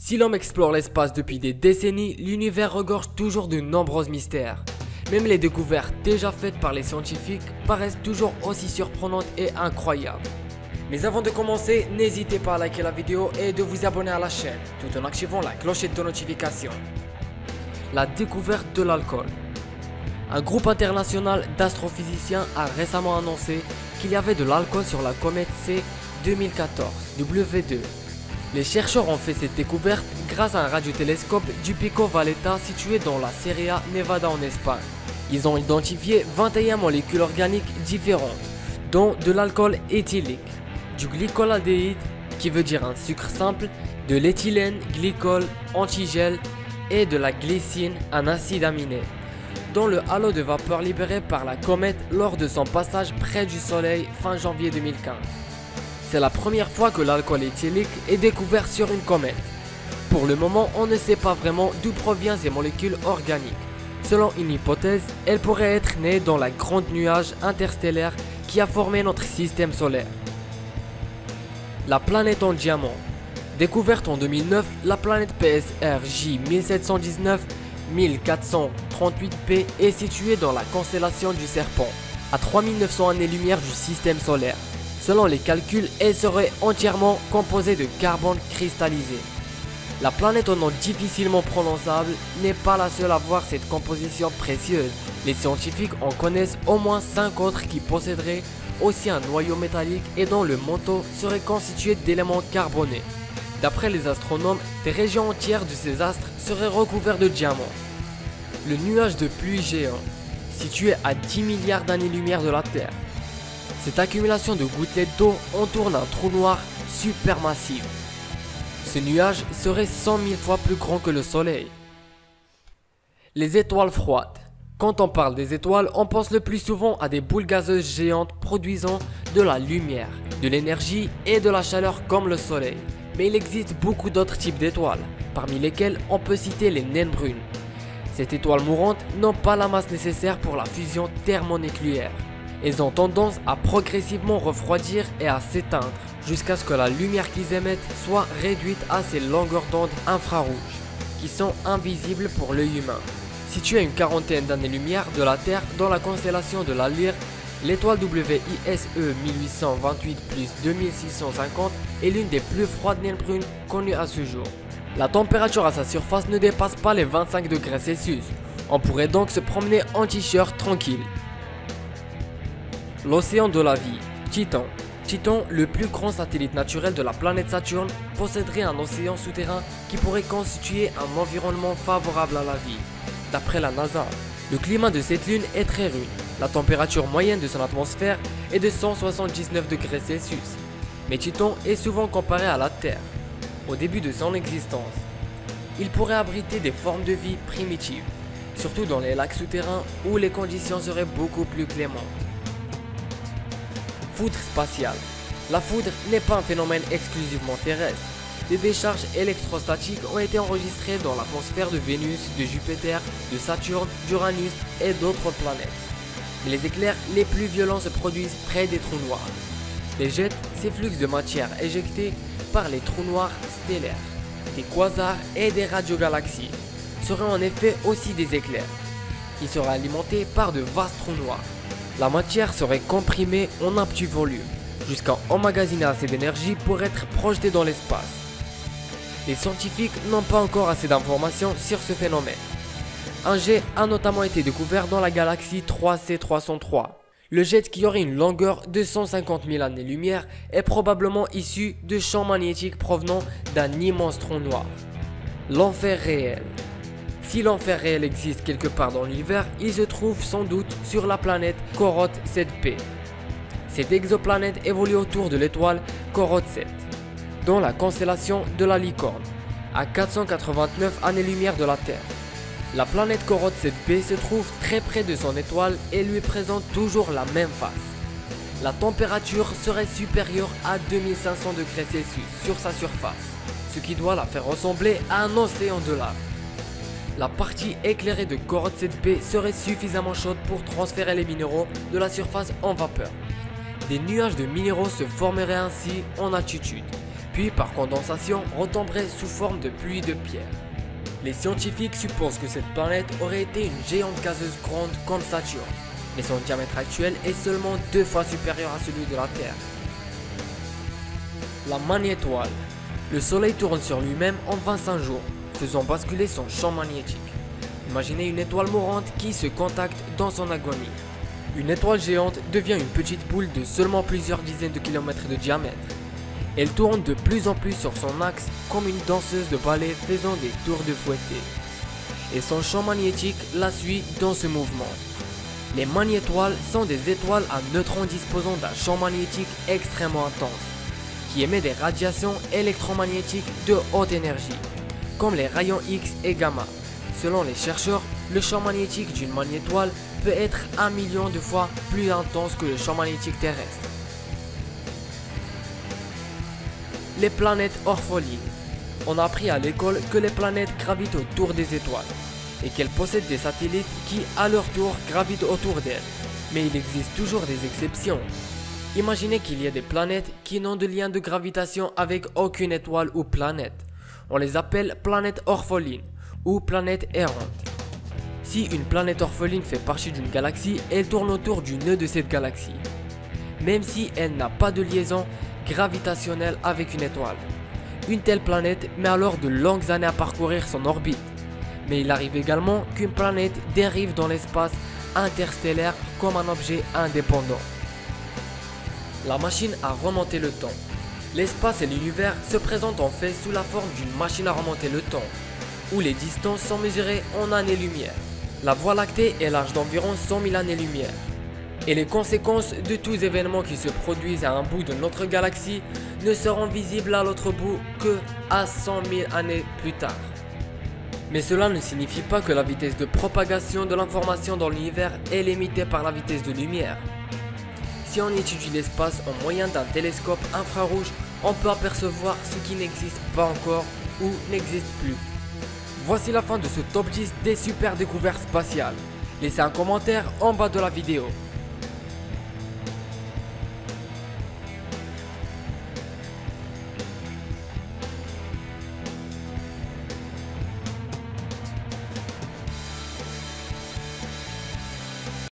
Si l'homme explore l'espace depuis des décennies, l'univers regorge toujours de nombreux mystères. Même les découvertes déjà faites par les scientifiques paraissent toujours aussi surprenantes et incroyables. Mais avant de commencer, n'hésitez pas à liker la vidéo et de vous abonner à la chaîne, tout en activant la clochette de notification. La découverte de l'alcool. Un groupe international d'astrophysiciens a récemment annoncé qu'il y avait de l'alcool sur la comète C 2014 W2. Les chercheurs ont fait cette découverte grâce à un radiotélescope du Pico Valletta situé dans la Sierra Nevada en Espagne. Ils ont identifié 21 molécules organiques différentes, dont de l'alcool éthylique, du glycolaldéhyde qui veut dire un sucre simple, de l'éthylène glycol antigel et de la glycine, un acide aminé, dans le halo de vapeur libéré par la comète lors de son passage près du Soleil fin janvier 2015. C'est la première fois que l'alcool éthylique est découvert sur une comète. Pour le moment, on ne sait pas vraiment d'où proviennent ces molécules organiques. Selon une hypothèse, elles pourraient être nées dans la grande nuage interstellaire qui a formé notre système solaire. La planète en diamant. Découverte en 2009, la planète PSR J1719-1438P est située dans la constellation du Serpent, à 3900 années-lumière du système solaire. Selon les calculs, elle serait entièrement composée de carbone cristallisé. La planète au nom difficilement prononçable n'est pas la seule à avoir cette composition précieuse. Les scientifiques en connaissent au moins 5 autres qui posséderaient aussi un noyau métallique et dont le manteau serait constitué d'éléments carbonés. D'après les astronomes, des régions entières de ces astres seraient recouvertes de diamants. Le nuage de pluie géant, situé à 10 milliards d'années-lumière de la Terre. Cette accumulation de gouttelettes d'eau entoure un trou noir supermassif. Ce nuage serait 100 000 fois plus grand que le Soleil. Les étoiles froides. Quand on parle des étoiles, on pense le plus souvent à des boules gazeuses géantes produisant de la lumière, de l'énergie et de la chaleur comme le Soleil. Mais il existe beaucoup d'autres types d'étoiles, parmi lesquelles on peut citer les naines brunes. Ces étoiles mourantes n'ont pas la masse nécessaire pour la fusion thermonucléaire. Elles ont tendance à progressivement refroidir et à s'éteindre, jusqu'à ce que la lumière qu'ils émettent soit réduite à ces longueurs d'onde infrarouges, qui sont invisibles pour l'œil humain. Située à une quarantaine d'années-lumière de la Terre dans la constellation de la Lyre, l'étoile WISE 1828 plus 2650 est l'une des plus froides naines brunes connues à ce jour. La température à sa surface ne dépasse pas les 25 degrés Celsius. On pourrait donc se promener en t-shirt tranquille. L'océan de la vie, Titan. Titan, le plus grand satellite naturel de la planète Saturne, posséderait un océan souterrain qui pourrait constituer un environnement favorable à la vie. D'après la NASA, le climat de cette lune est très rude. La température moyenne de son atmosphère est de 179 degrés Celsius. Mais Titan est souvent comparé à la Terre, au début de son existence. Il pourrait abriter des formes de vie primitives, surtout dans les lacs souterrains où les conditions seraient beaucoup plus clémentes. Foudre spatiale. La foudre n'est pas un phénomène exclusivement terrestre. Des décharges électrostatiques ont été enregistrées dans l'atmosphère de Vénus, de Jupiter, de Saturne, d'Uranus et d'autres planètes. Mais les éclairs les plus violents se produisent près des trous noirs. Les jets, ces flux de matière éjectés par les trous noirs stellaires, des quasars et des radiogalaxies, seraient en effet aussi des éclairs, qui seraient alimentés par de vastes trous noirs. La matière serait comprimée en un petit volume, jusqu'à emmagasiner assez d'énergie pour être projetée dans l'espace. Les scientifiques n'ont pas encore assez d'informations sur ce phénomène. Un jet a notamment été découvert dans la galaxie 3C303. Le jet, qui aurait une longueur de 150 000 années-lumière, est probablement issu de champs magnétiques provenant d'un immense trou noir. L'enfer réel. Si l'enfer réel existe quelque part dans l'univers, il se trouve sans doute sur la planète Corotte 7P. Cette exoplanète évolue autour de l'étoile Corotte 7, dans la constellation de la Licorne, à 489 années-lumière de la Terre. La planète Corotte 7P se trouve très près de son étoile et lui présente toujours la même face. La température serait supérieure à 2500 degrés Celsius sur sa surface, ce qui doit la faire ressembler à un océan de lave. La partie éclairée de Corotte 7P serait suffisamment chaude pour transférer les minéraux de la surface en vapeur. Des nuages de minéraux se formeraient ainsi en altitude, puis par condensation retomberait sous forme de pluie de pierre. Les scientifiques supposent que cette planète aurait été une géante gazeuse grande comme Saturne, mais son diamètre actuel est seulement 2 fois supérieur à celui de la Terre. La magnétoile. Le Soleil tourne sur lui-même en 25 jours, faisant basculer son champ magnétique. Imaginez une étoile mourante qui se contacte dans son agonie. Une étoile géante devient une petite boule de seulement plusieurs dizaines de kilomètres de diamètre. Elle tourne de plus en plus sur son axe comme une danseuse de ballet faisant des tours de fouetté. Et son champ magnétique la suit dans ce mouvement. Les magnétoiles sont des étoiles à neutrons disposant d'un champ magnétique extrêmement intense, qui émet des radiations électromagnétiques de haute énergie, comme les rayons X et gamma. Selon les chercheurs, le champ magnétique d'une magnétoile peut être 1 million de fois plus intense que le champ magnétique terrestre. Les planètes orphelines. On a appris à l'école que les planètes gravitent autour des étoiles et qu'elles possèdent des satellites qui, à leur tour, gravitent autour d'elles. Mais il existe toujours des exceptions. Imaginez qu'il y ait des planètes qui n'ont de lien de gravitation avec aucune étoile ou planète. On les appelle planètes orphelines ou planètes errantes. Si une planète orpheline fait partie d'une galaxie, elle tourne autour du nœud de cette galaxie, même si elle n'a pas de liaison gravitationnelle avec une étoile. Une telle planète met alors de longues années à parcourir son orbite. Mais il arrive également qu'une planète dérive dans l'espace interstellaire comme un objet indépendant. La machine à remonter le temps. L'espace et l'univers se présentent en fait sous la forme d'une machine à remonter le temps, où les distances sont mesurées en années-lumière. La Voie lactée est large d'environ 100 000 années-lumière. Et les conséquences de tous événements qui se produisent à un bout de notre galaxie ne seront visibles à l'autre bout que à 100 000 années plus tard. Mais cela ne signifie pas que la vitesse de propagation de l'information dans l'univers est limitée par la vitesse de lumière. Si on étudie l'espace au moyen d'un télescope infrarouge, on peut apercevoir ce qui n'existe pas encore ou n'existe plus. Voici la fin de ce top 10 des super découvertes spatiales. Laissez un commentaire en bas de la vidéo.